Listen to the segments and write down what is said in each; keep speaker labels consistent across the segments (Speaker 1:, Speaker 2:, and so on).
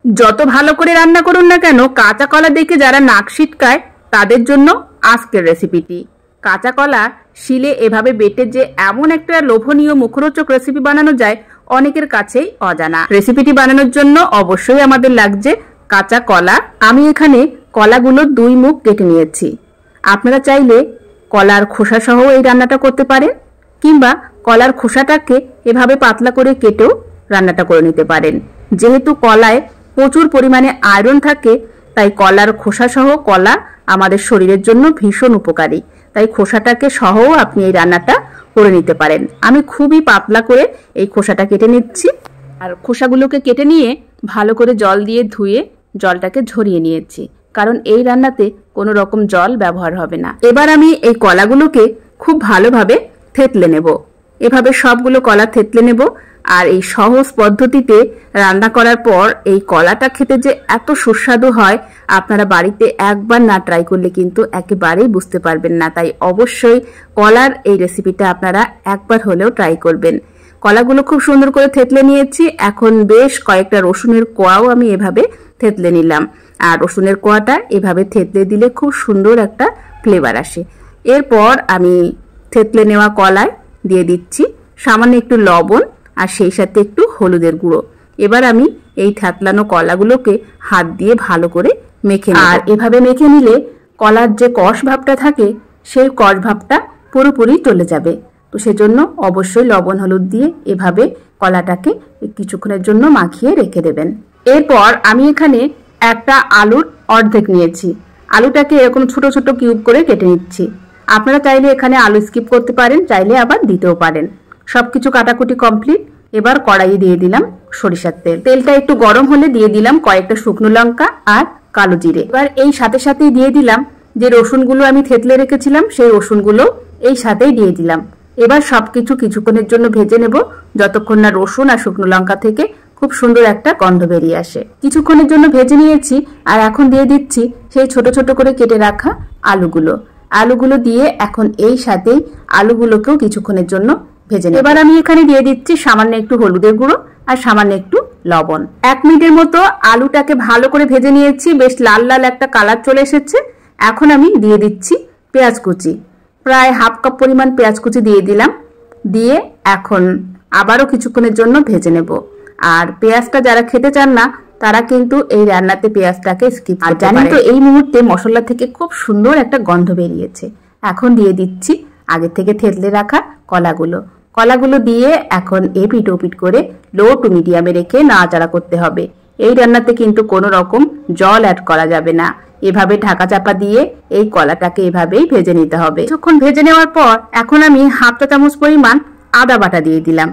Speaker 1: যত ভালো করে রান্না করুন না কেন, কাঁচা কলা দেখে যারা নাক সিটকায় তাদের জন্য আজকের রেসিপিটি। কাঁচা কলা শিলে এভাবে বেটে যে এমন একটা লোভনীয় মুখরোচক রেসিপি বানানো যায় অনেকের কাছেই অজানা। রেসিপিটি বানানোর জন্য অবশ্যই আমাদের লাগছে কাঁচা কলা। আমি এখানে কলাগুলো 2 মুখ কেটে নিয়েছি। আপনারা চাইলে কলার খোসা সহ এই রান্নাটা করতে পারেন, কিংবা কলার খোসাটাকে এভাবে পাতলা করে কেটেও রান্নাটা করে নিতে পারেন। যেহেতু কলায় প্রচুর পরিমাণে আয়রন থাকে, তাই কলার খোসা সহ কলা আমাদের শরীরের জন্য ভীষণ উপকারী। তাই খোসাটাকে সহও আপনি এই রান্নাটা করে নিতে পারেন। আমি খুবই পাতলা করে এই খোসাটা কেটে নিচ্ছি। আর খোসাগুলোকে কেটে নিয়ে ভালো করে জল দিয়ে ধুয়ে জলটাকে ঝরিয়ে নিয়েছি, কারণ এই রান্নাতে কোনো রকম জল ব্যবহার হবে না। এবার আমি এই কলাগুলোকে খুব ভালোভাবে থেতলে নেব। এভাবে সবগুলো কলা থেতলে নেব। আর এই সহজ পদ্ধতিতে রান্না করার পর এই কলাটা খেতে যে এত সুস্বাদু হয়, আপনারা বাড়িতে একবার না ট্রাই করলে কিন্তু একেবারেই বুঝতে পারবেন না। তাই অবশ্যই কলার এই রেসিপিটা আপনারা একবার হলেও ট্রাই করবেন। কলাগুলো খুব সুন্দর করে থেতলে নিয়েছি। এখন বেশ কয়েকটা রসুনের কোয়াও আমি এভাবে থেতলে নিলাম। আর রসুনের কোয়াটা এভাবে থেতলে দিলে খুব সুন্দর একটা ফ্লেভার আসে। এরপর আমি থেতলে নেওয়া কলায় দিয়ে দিচ্ছি সামান্য একটু লবণ আর সেই সাথে একটু হলুদের গুঁড়ো। এবার আমি এই থেতলানো কলাগুলোকে হাত দিয়ে ভালো করে মেখে নেব। আর এভাবে মেখে নিলে কলার যে কষ ভাবটা থাকে সেই কষ ভাবটা পুরোপুরি চলে যাবে। তো সেজন্য অবশ্যই লবণ হলুদ দিয়ে এভাবে কলাটাকে কিছুক্ষণের জন্য মাখিয়ে রেখে দেবেন। এরপর আমি এখানে একটা আলুর অর্ধেক নিয়েছি। আলুটাকে এরকম ছোট ছোট কিউব করে কেটে নিচ্ছি। আপনারা চাইলে এখানে আলু স্কিপ করতে পারেন, চাইলে আবার দিতেও পারেন। সবকিছু কাটাকুটি কমপ্লিট। এবার কড়াইয়ে দিয়ে দিলাম সরিষার তেল। তেলটা একটু গরম হলে দিয়ে দিলাম কয়েকটা শুকনো লঙ্কা আর কালো জিরে। এবার এই সাথে সাথেই দিয়ে দিলাম যে রসুনগুলো আমি থেতলে রেখেছিলাম, সেই রসুনগুলো এই সাথেই দিয়ে দিলাম। এবার সবকিছু কিছুক্ষণের জন্য ভেজে নেব, যতক্ষণ না রসুন আর শুকনো লঙ্কা থেকে খুব সুন্দর একটা গন্ধ বেরিয়ে আসে। কিছুক্ষণের জন্য ভেজে নিয়েছি। আর এখন দিয়ে দিচ্ছি সেই ছোট ছোট করে কেটে রাখা আলুগুলো দিয়ে এখন এই সাথেই আলুগুলোকেও কিছুক্ষণের জন্য ভেজে নেব। এবার আমি এখানে দিয়ে দিচ্ছি সামান্য একটু হলুদের গুঁড়ো আর সামান্য একটু লবণ। 1 মিনিটের মতো আলুটাকে ভালো করে ভেজে নিয়েছি। বেশ লাল লাল একটা কালার চলে এসেছে। এখন আমি দিয়ে দিচ্ছি পেঁয়াজ কুচি। প্রায় হাফ কাপ পরিমাণ পেঁয়াজ কুচি দিয়ে দিলাম। দিয়ে এখন আবারও কিছুক্ষণের জন্য ভেজে নেব। আর পেঁয়াজটা যারা খেতে চান না তারা কিন্তু এই রান্নাতে পেঁয়াজটাকে স্কিপ করতে পারেন। জানেন তো এই মুহূর্তে মশলা থেকে খুব সুন্দর একটা গন্ধ বেরিয়েছে। এখন দিয়ে দিচ্ছি আগে থেকে থেতলে রাখা কলাগুলো দিয়ে এখন এপিট ওপিট করে লো টু মিডিয়ামে রেখে নাড়াচাড়া করতে হবে। এই রান্নাতে কিন্তু কোনো রকম জল অ্যাড করা যাবে না। এভাবে ঢাকা চাপা দিয়ে এই কলাটাকে এভাবেই ভেজে নিতে হবে। কিছুক্ষণ ভেজে নেওয়ার পর এখন আমি হাফ চা চামচ পরিমাণ আদা বাটা দিয়ে দিলাম।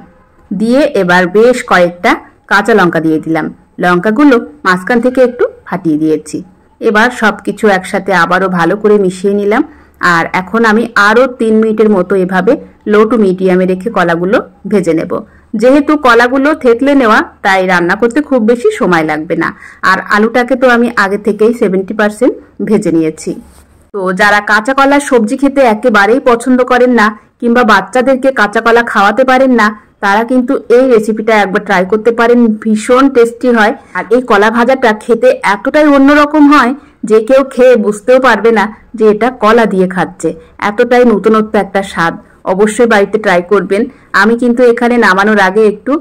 Speaker 1: দিয়ে এবার বেশ কয়েকটা কাঁচা লঙ্কা দিয়ে দিলাম। লঙ্কাগুলো মাঝখান থেকে একটু ফাটিয়ে দিয়েছি। এবার সবকিছু একসাথে আবারও ভালো করে মিশিয়ে নিলাম। আর এখন আমি আরো 3 মিনিটের মতো এভাবে লো টু মিডিয়ামে রেখে কলাগুলো ভেজে নেব। যেহেতু কলাগুলো থেতলে নেওয়া, তাই রান্না করতে খুব বেশি সময় লাগবে না। আর আলুটাকে তো আমি আগে থেকেই 70% ভেজে নিয়েছি। তো যারা কাঁচা কলার সবজি খেতে একেবারেই পছন্দ করেন না, কিংবা বাচ্চাদেরকে কাঁচা কলা খাওয়াতে পারেন না, তারা কিন্তু এই রেসিপিটা একবার ট্রাই করতে পারেন। ভীষণ টেস্টি হয়। আর এই কলা ভাজাটা খেতে এতটাই অন্যরকম হয় যে কেউ খেয়ে বুঝতেও পারবে না যে এটা কলা দিয়ে খাচ্ছে। এতটাই নতুনত্ব একটা স্বাদ। অবশ্যই বাড়িতে ট্রাই করবেন। আমি কিন্তু এখানে নামানোর আগে একটু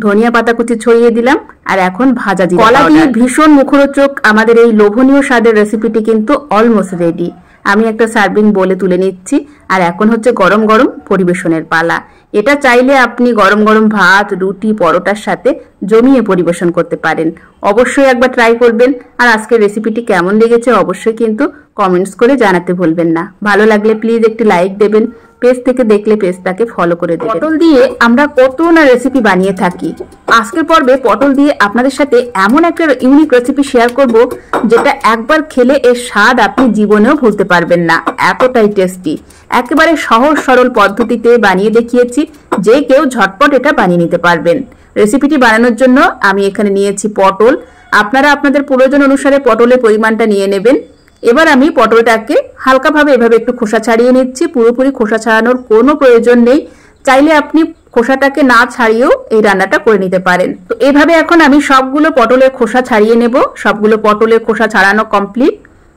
Speaker 1: ধনিয়া পাতা কুচি ছড়িয়ে দিলাম। আর এখন ভাজা জিরা কলা দিয়ে ভীষণ মুখরোচক আমাদের এই লোভনীয় স্বাদের রেসিপিটি কিন্তু অলমোস্ট রেডি। আমি একটা সার্ভিং বলে তুলে নিচ্ছি। আর এখন হচ্ছে গরম গরম পরিবেশনের পালা। এটা চাইলে আপনি গরম গরম ভাত, রুটি, পরোটার সাথে জমিয়ে পরিবেশন করতে পারেন। অবশ্যই একবার ট্রাই করবেন। আর আজকের রেসিপিটি কেমন লেগেছে অবশ্যই কিন্তু কমেন্টস করে জানাতে ভুলবেন না। ভালো লাগলে প্লিজ একটি লাইক দেবেন। পেজ থেকে দেখলে পেজটাকে ফলো করে দেবেন। পটল দিয়ে আমরা কত না রেসিপি বানিয়ে থাকি। আজকের পর্বে পটল দিয়ে আপনাদের সাথে এমন একটা ইউনিক রেসিপি শেয়ার করব যেটা একবার খেলে এর স্বাদ আপনি জীবনেও ভুলতে পারবেন না। এতটাই টেস্টি। একেবারে সহজ সরল পদ্ধতিতে বানিয়ে দেখিয়েছি, যে কেউ ঝটপট এটা বানিয়ে নিতে পারবেন। রেসিপিটি বানানোর জন্য আমি এখানে নিয়েছি পটল। আপনারা আপনাদের প্রয়োজন অনুসারে পটলের পরিমাণটা নিয়ে নেবেন। এবার আমি পটলটাকে হালকাভাবে এভাবে একটু খোসা ছাড়িয়ে নিচ্ছি। পুরোপুরি খোসা ছাড়ানোর কোনো প্রয়োজন নেই। চাইলে আপনি খোসাটাকে না ছাড়িয়েও এই রান্নাটা করে নিতে পারেন। তো এইভাবে এখন আমি সবগুলো পটলের খোসা ছাড়িয়ে নেব। সবগুলো পটলের খোসা ছাড়ানো কমপ্লিট।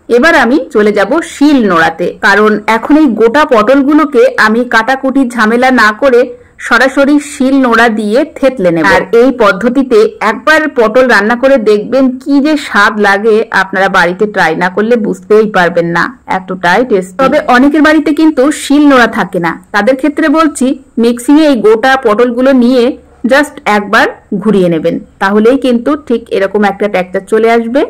Speaker 1: এবার আমি চলে যাব শিল নোড়াতে, কারণ এখন এই গোটা পটলগুলোকে আমি কাটাকুটির ঝামেলা না করে সরাসরি শিল নোড়া দিয়ে থেতলে নেব। আর এই পদ্ধতিতে একবার পটল রান্না করে দেখবেন কি যে স্বাদ লাগে, আপনারা বাড়িতে ট্রাই না করলে বুঝতেই পারবেন না, এতটাই টেস্টি। তবে অনেকের বাড়িতে কিন্তু শিল নোড়া থাকে না, তাদের ক্ষেত্রে বলছি মিক্সিং এ এই গোটা পটলগুলো নিয়ে জাস্ট একবার ঘুরিয়ে নেবেন, তাহলেই কিন্তু ঠিক এরকম একটা টেক্সচার চলে আসবে।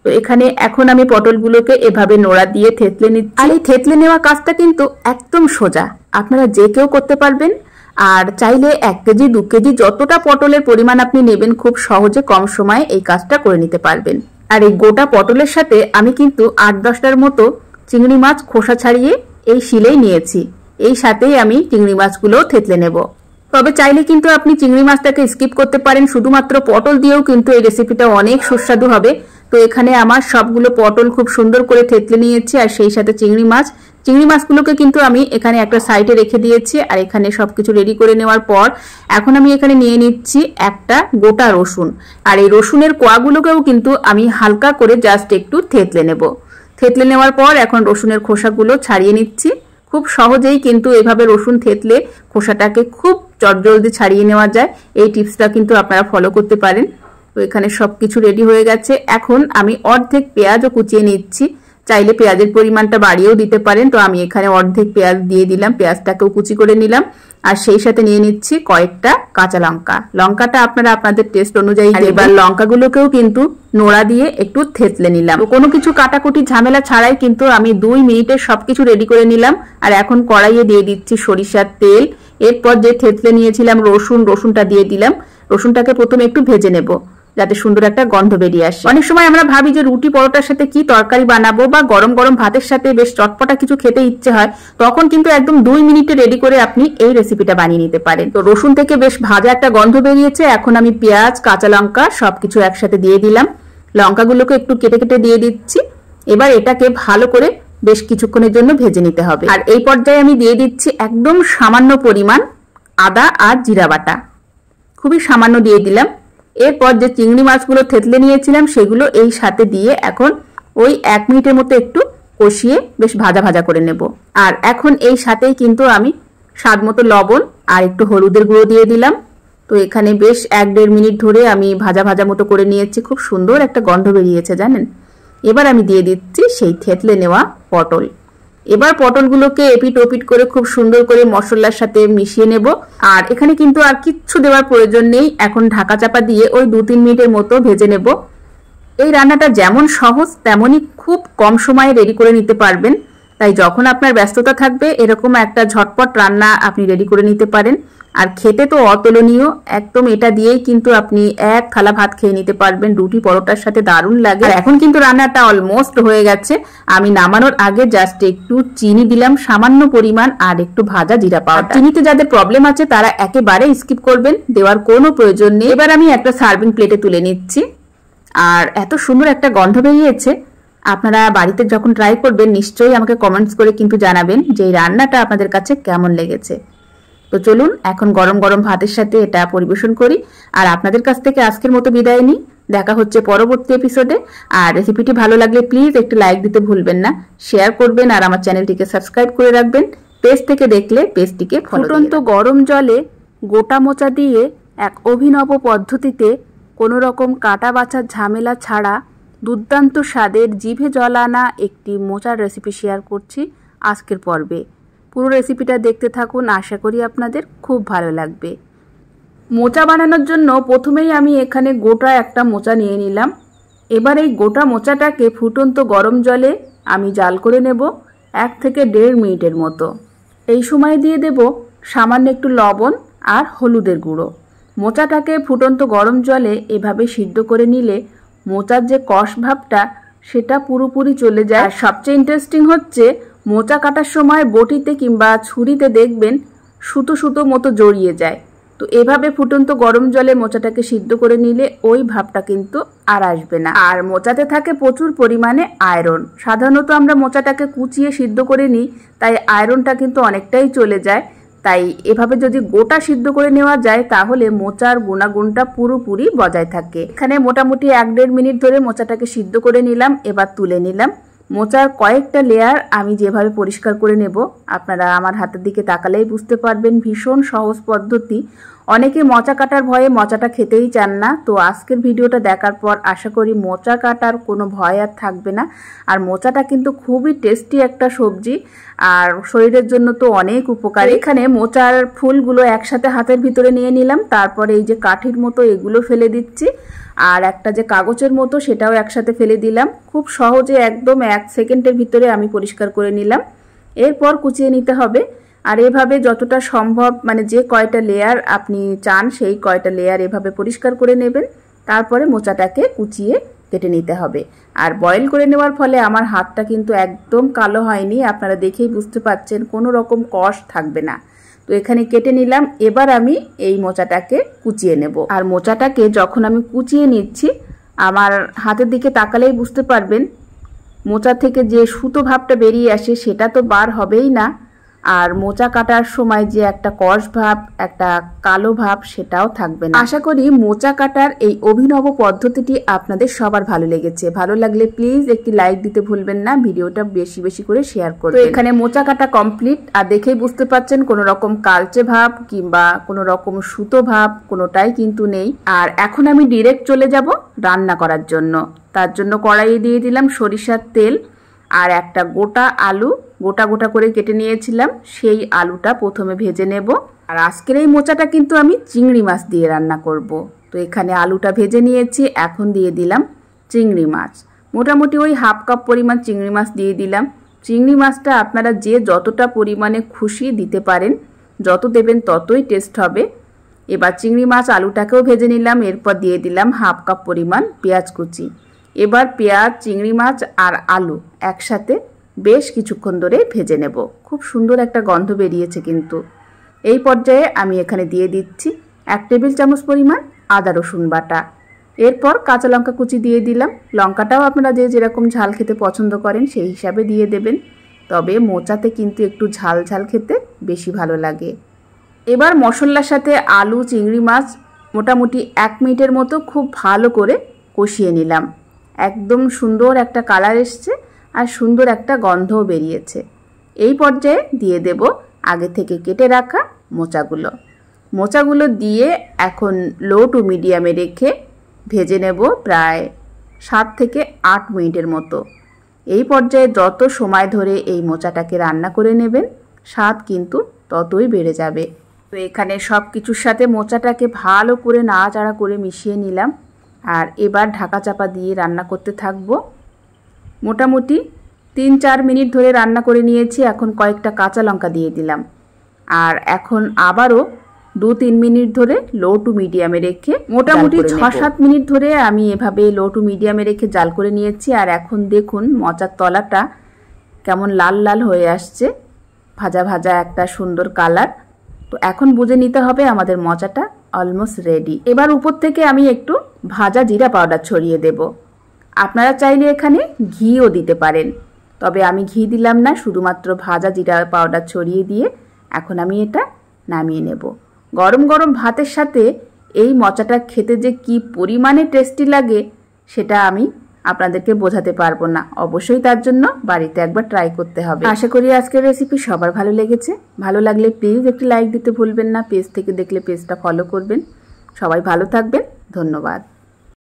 Speaker 1: তো এখানে এখন আমি পটলগুলোকে এভাবে নোড়া দিয়ে থেতলে নিচ্ছি। আর এই থেতলে নেওয়া কাজটা কিন্তু একদম সোজা, আপনারা যে কেউ করতে পারবেন। আর চাইলে 1 কেজি 2 কেজি যতটা পটলের পরিমাণ আপনি নেবেন খুব সহজে কম সময়ে এই কাজটা করে নিতে পারবেন। আর এই গোটা পটলের সাথে আমি কিন্তু 8-10টার মতো চিংড়ি মাছ খোসা ছাড়িয়ে এই শিলেই নিয়েছি। এই সাথেই আমি চিংড়ি মাছগুলো থেতলে নেব। তবে চাইলে কিন্তু আপনি চিংড়ি মাছটাকে স্কিপ করতে পারেন, শুধুমাত্র পটল দিয়েও কিন্তু এই রেসিপিটা অনেক সুস্বাদু হবে। তো এখানে আমার সবগুলো পটল খুব সুন্দর করে থেতলে নিয়েছি, আর সেই সাথে চিংড়ি মাছগুলোকে কিন্তু আমি এখানে একটা সাইডে রেখে দিয়েছি। আর এখানে সবকিছু রেডি করে নেওয়ার পর এখন আমি এখানে নিয়ে নিচ্ছি একটা গোটা রসুন। আর এই রসুনের কোয়াগুলোকেও কিন্তু আমি হালকা করে জাস্ট একটু থেতলে নেব। থেতলে নেওয়ার পর এখন রসুনের খোসাগুলো ছাড়িয়ে নিচ্ছি। খুব সহজেই কিন্তু এভাবে রসুন থেতলে খোসাটাকে খুব চটজলদি ছাড়িয়ে নেওয়া যায়। এই টিপসটা কিন্তু আপনারা ফলো করতে পারেন। তো এখানে সবকিছু রেডি হয়ে গেছে। এখন আমি অর্ধেক পেঁয়াজও কুচিয়ে নিচ্ছি, চাইলে পেঁয়াজের পরিমাণটা বাড়িয়েও দিতে পারেন। তো আমি এখানে অর্ধেক পেঁয়াজ দিয়ে দিলাম, পেঁয়াজটাকেও কুচি করে নিলাম। আর সেই সাথে নিয়ে নিচ্ছি কয়েকটা কাঁচা লঙ্কা। লঙ্কাটা আপনারা আপনাদের টেস্ট অনুযায়ী এবার লঙ্কাগুলোকেও কিন্তু নোড়া দিয়ে একটু থেতলে নিলাম। কোনো কিছু কাটাকুটি ঝামেলা ছাড়াই কিন্তু আমি 2 মিনিটে সবকিছু রেডি করে নিলাম। আর এখন কড়াইয়ে দিয়ে দিচ্ছি সরিষার তেল। এরপর যে থেতলে নিয়েছিলাম রসুনটা দিয়ে দিলাম। রসুনটাকে প্রথমে একটু ভেজে নেব যাতে সুন্দর একটা গন্ধ বেরিয়ে আসে। অনেক সময় আমরা ভাবি যে রুটি পরোটার সাথে কি তরকারি বানাবো, বা গরম গরম ভাতের সাথে বেশ চটপটা কিছু খেতে ইচ্ছে হয়, তখন কিন্তু একদম 2 মিনিটে রেডি করে আপনি এই রেসিপিটা বানিয়ে নিতে পারেন। তো রসুন থেকে বেশ ভাজা একটা গন্ধ বেরিয়েছে। এখন আমি পেঁয়াজ, কাঁচা লঙ্কা সবকিছু একসাথে দিয়ে দিলাম। লঙ্কাগুলোকে একটু কেটে কেটে দিয়ে দিচ্ছি। এবার এটাকে ভালো করে বেশ কিছুক্ষণের জন্য ভেজে নিতে হবে। আর এই পর্যায়ে আমি দিয়ে দিচ্ছি একদম সামান্য পরিমাণ আদা আর জিরা বাটা, খুবই সামান্য দিয়ে দিলাম। এরপর যে চিংড়ি মাছগুলো থেতলে নিয়েছিলাম সেগুলো এই সাথে দিয়ে এখন ওই 1 মিনিটের মতো একটু কষিয়ে বেশ ভাজা ভাজা করে নেব। আর এখন এই সাথেই কিন্তু আমি স্বাদ মতো লবণ আর একটু হলুদের গুঁড়ো দিয়ে দিলাম। তো এখানে বেশ 1-1.5 মিনিট ধরে আমি ভাজা ভাজা মতো করে নিয়েছি। খুব সুন্দর একটা গন্ধ বেরিয়েছে জানেন। এবার আমি দিয়ে দিচ্ছি সেই থেতলে নেওয়া পটল। এবার পটলগুলোকে এপিট ওপিট করে খুব সুন্দর করে মশলার সাথে মিশিয়ে নেব। আর এখানে কিন্তু আর কিচ্ছু দেওয়ার প্রয়োজন নেই। এখন ঢাকা চাপা দিয়ে ওই 2-3 মিনিটের মতো ভেজে নেব। এই রান্নাটা যেমন সহজ তেমনই খুব কম সময়ে রেডি করে নিতে পারবেন। তাই যখন আপনার ব্যস্ততা থাকবে এরকম একটা ঝটপট রান্না আপনি রেডি করে নিতে পারেন। আর খেতে তো অতুলনীয়, একদম এটা দিয়েই কিন্তু আপনি 1 থালা ভাত খেয়ে নিতে পারবেন, রুটি পরোটার সাথে দারুণ লাগে। আর এখন কিন্তু রান্নাটা অলমোস্ট হয়ে গেছে। আমি নামানোর আগে জাস্ট একটু চিনি দিলাম সামান্য পরিমাণ, আর একটু ভাজা জিরা পাউডার। চিনিতে যাদের প্রবলেম আছে তারা একেবারে স্কিপ করবেন, দেওয়ার কোনো প্রয়োজন নেই। এবার আমি একটা সার্ভিং প্লেটে তুলে নিচ্ছি। আর এত সুন্দর একটা গন্ধ বেরিয়েছে, আপনারা বাড়িতে যখন ট্রাই করবেন নিশ্চয়ই আমাকে কমেন্টস করে কিন্তু জানাবেন যে এই রান্নাটা আপনাদের কাছে কেমন লেগেছে। তো চলুন এখন গরম গরম ভাতের সাথে এটা পরিবেশন করি। আর আপনাদের কাছ থেকে আজকের মতো বিদায় নিই, দেখা হচ্ছে পরবর্তী এপিসোডে। আর রেসিপিটি ভালো লাগলে প্লিজ একটু লাইক দিতে ভুলবেন না, শেয়ার করবেন আর আমার চ্যানেলটিকে সাবস্ক্রাইব করে রাখবেন। পেজ থেকে দেখলে পেজটিকে ফুটন্ত গরম জলে গোটা মোচা দিয়ে এক অভিনব পদ্ধতিতে কোনো রকম কাটা বাছার ঝামেলা ছাড়া দুর্দান্ত স্বাদের জিভে জল আনা একটি মোচার রেসিপি শেয়ার করছি আজকের পর্বে। পুরো রেসিপিটা দেখতে থাকুন, আশা করি আপনাদের খুব ভালো লাগবে। মোচা বানানোর জন্য প্রথমেই আমি এখানে গোটা একটা মোচা নিয়ে নিলাম। এবার এই গোটা মোচাটাকে ফুটন্ত গরম জলে আমি জাল করে নেব 1 থেকে 1.5 মিনিটের মতো। এই সময় দিয়ে দেব সামান্য একটু লবণ আর হলুদের গুঁড়ো। মোচাটাকে ফুটন্ত গরম জলে এভাবে সিদ্ধ করে নিলে মোচার যে কষ ভাবটা সেটা পুরোপুরি চলে যায়। আর সবচেয়ে ইন্টারেস্টিং হচ্ছে মোচা কাটার সময় বটিতে কিংবা ছুরিতে দেখবেন সুতো সুতো মতো জড়িয়ে যায়। তো এভাবে ফুটন্ত গরম জলে মোচাটাকে সিদ্ধ করে নিলে ওই ভাবটা কিন্তু আর আসবে না। আর মোচাতে থাকে প্রচুর পরিমাণে আয়রন। সাধারণত আমরা মোচাটাকে কুচিয়ে সিদ্ধ করে নিই, তাই আয়রনটা কিন্তু অনেকটাই চলে যায়। তাই এভাবে যদি গোটা সিদ্ধ করে নেওয়া যায় তাহলে মোচার গুণাগুণটা পুরোপুরি বজায় থাকে। এখানে মোটামুটি 1-1.5 মিনিট ধরে মোচাটাকে সিদ্ধ করে নিলাম। এবার তুলে নিলাম। মোচার কয়েকটা লেয়ার আমি যেভাবে পরিষ্কার করে নেব আপনারা আমার হাতের দিকে তাকালেই বুঝতে পারবেন। ভীষণ সহজ পদ্ধতি। অনেকে মোচা কাটার ভয়ে মোচাটা খেতেই চান না, তো আজকের ভিডিওটা দেখার পর আশা করি মোচা কাটার কোনো ভয় আর থাকবে না। আর মোচাটা কিন্তু খুবই টেস্টি একটা সবজি আর শরীরের জন্য তো অনেক উপকারী। এখানে মোচার ফুলগুলো একসাথে হাতের ভিতরে নিয়ে নিলাম, তারপরে এই যে কাঠির মতো এগুলো ফেলে দিচ্ছি, আর একটা যে কাগজের মতো সেটাও একসাথে ফেলে দিলাম। খুব সহজে একদম 1 সেকেন্ডের ভিতরে আমি পরিষ্কার করে নিলাম। এরপর কুচিয়ে নিতে হবে। আর এভাবে যতটা সম্ভব মানে যে কয়টা লেয়ার আপনি চান সেই কয়টা লেয়ার এভাবে পরিষ্কার করে নেবেন। তারপরে মোচাটাকে কুচিয়ে কেটে নিতে হবে। আর বয়েল করে নেওয়ার ফলে আমার হাতটা কিন্তু একদম কালো হয়নি, আপনারা দেখেই বুঝতে পারছেন, কোনো রকম কষ থাকবে না। তো এখানে কেটে নিলাম। এবার আমি এই মোচাটাকে কুচিয়ে নেব। আর মোচাটাকে যখন আমি কুচিয়ে নিচ্ছি আমার হাতের দিকে তাকালেই বুঝতে পারবেন মোচা থেকে যে সুতো ভাবটা বেরিয়ে আসে সেটা তো বার হবেই না, আর মোচা কাটার সময় যে একটা কষ ভাব, একটা কালো ভাব সেটাও থাকবে না। আশা করি মোচা কাটার এই অভিনব পদ্ধতিটি আপনাদের সবার ভালো লেগেছে। ভালো লাগলে প্লিজ একটি লাইক দিতে ভুলবেন না, ভিডিওটা বেশি বেশি করে শেয়ার করবেন। তো এখানে মোচা কাটা কমপ্লিট। আর দেখেই বুঝতে পারছেন কোনো রকম কালচে ভাব কিংবা কোনো রকম সুতো ভাব কোনোটাই কিন্তু নেই। আর এখন আমি ডিরেক্ট চলে যাব রান্না করার জন্য। তার জন্য কড়াইয়ে দিয়ে দিলাম সরিষার তেল আর একটা গোটা আলু গোটা গোটা করে কেটে নিয়েছিলাম, সেই আলুটা প্রথমে ভেজে নেব। আর আজকের এই মোচাটা কিন্তু আমি চিংড়ি মাছ দিয়ে রান্না করব। তো এখানে আলুটা ভেজে নিয়েছি, এখন দিয়ে দিলাম চিংড়ি মাছ। মোটামুটি ওই 1/2 কাপ পরিমাণ চিংড়ি মাছ দিয়ে দিলাম। চিংড়ি মাছটা আপনারা যে যতটা পরিমাণে খুশি দিতে পারেন, যত দেবেন ততই টেস্ট হবে। এবার চিংড়ি মাছ আলুটাকেও ভেজে নিলাম। এরপর দিয়ে দিলাম 1/2 কাপ পরিমাণ পেঁয়াজ কুচি। এবার পেঁয়াজ, চিংড়ি মাছ আর আলু একসাথে বেশ কিছুক্ষণ ধরে ভেজে নেব। খুব সুন্দর একটা গন্ধ বেরিয়েছে কিন্তু। এই পর্যায়ে আমি এখানে দিয়ে দিচ্ছি 1 টেবিল চামচ পরিমাণ আদা রসুন বাটা। এরপর কাঁচা লঙ্কা কুচি দিয়ে দিলাম। লঙ্কাটাও আপনারা যে যেরকম ঝাল খেতে পছন্দ করেন সেই হিসাবে দিয়ে দেবেন, তবে মোচাতে কিন্তু একটু ঝাল ঝাল খেতে বেশি ভালো লাগে। এবার মশলার সাথে আলু, চিংড়ি মাছ মোটামুটি 1 মিনিটের মতো খুব ভালো করে কষিয়ে নিলাম। একদম সুন্দর একটা কালার এসছে আর সুন্দর একটা গন্ধও বেরিয়েছে। এই পর্যায়ে দিয়ে দেব আগে থেকে কেটে রাখা মোচাগুলো দিয়ে এখন লো টু মিডিয়ামে রেখে ভেজে নেব প্রায় 7 থেকে 8 মিনিটের মতো। এই পর্যায়ে যত সময় ধরে এই মোচাটাকে রান্না করে নেবেন স্বাদ কিন্তু ততই বেড়ে যাবে। তো এখানে সব কিছুর সাথে মোচাটাকে ভালো করে নাড়াচাড়া করে মিশিয়ে নিলাম। আর এবার ঢাকা চাপা দিয়ে রান্না করতে থাকবো। মোটামুটি 3-4 মিনিট ধরে রান্না করে নিয়েছি। এখন কয়েকটা কাঁচা লঙ্কা দিয়ে দিলাম। আর এখন আবারও 2-3 মিনিট ধরে লো টু মিডিয়ামে রেখে মোটামুটি 6-7 মিনিট ধরে আমি এভাবে লো টু মিডিয়ামে রেখে জাল করে নিয়েছি। আর এখন দেখুন মোচার তলাটা কেমন লাল লাল হয়ে আসছে, ভাজা ভাজা একটা সুন্দর কালার। তো এখন বুঝে নিতে হবে আমাদের মোচাটা অলমোস্ট রেডি। এবার উপর থেকে আমি একটু ভাজা জিরা পাউডার ছড়িয়ে দেব। আপনারা চাইলে এখানে ঘিও দিতে পারেন, তবে আমি ঘি দিলাম না, শুধুমাত্র ভাজা জিরা পাউডার ছড়িয়ে দিয়ে এখন আমি এটা নামিয়ে নেব। গরম গরম ভাতের সাথে এই মোচাটা খেতে যে কি পরিমাণে টেস্টি লাগে সেটা আমি আপনাদেরকে বোঝাতে পারবো না। অবশ্যই তার জন্য বাড়িতে একবার ট্রাই করতে হবে। আশা করি আজকের রেসিপি সবার ভালো লেগেছে। ভালো লাগলে প্লিজ একটি লাইক দিতে ভুলবেন না। পেজ থেকে দেখলে পেজটা ফলো করবেন। সবাই ভালো থাকবেন। ধন্যবাদ।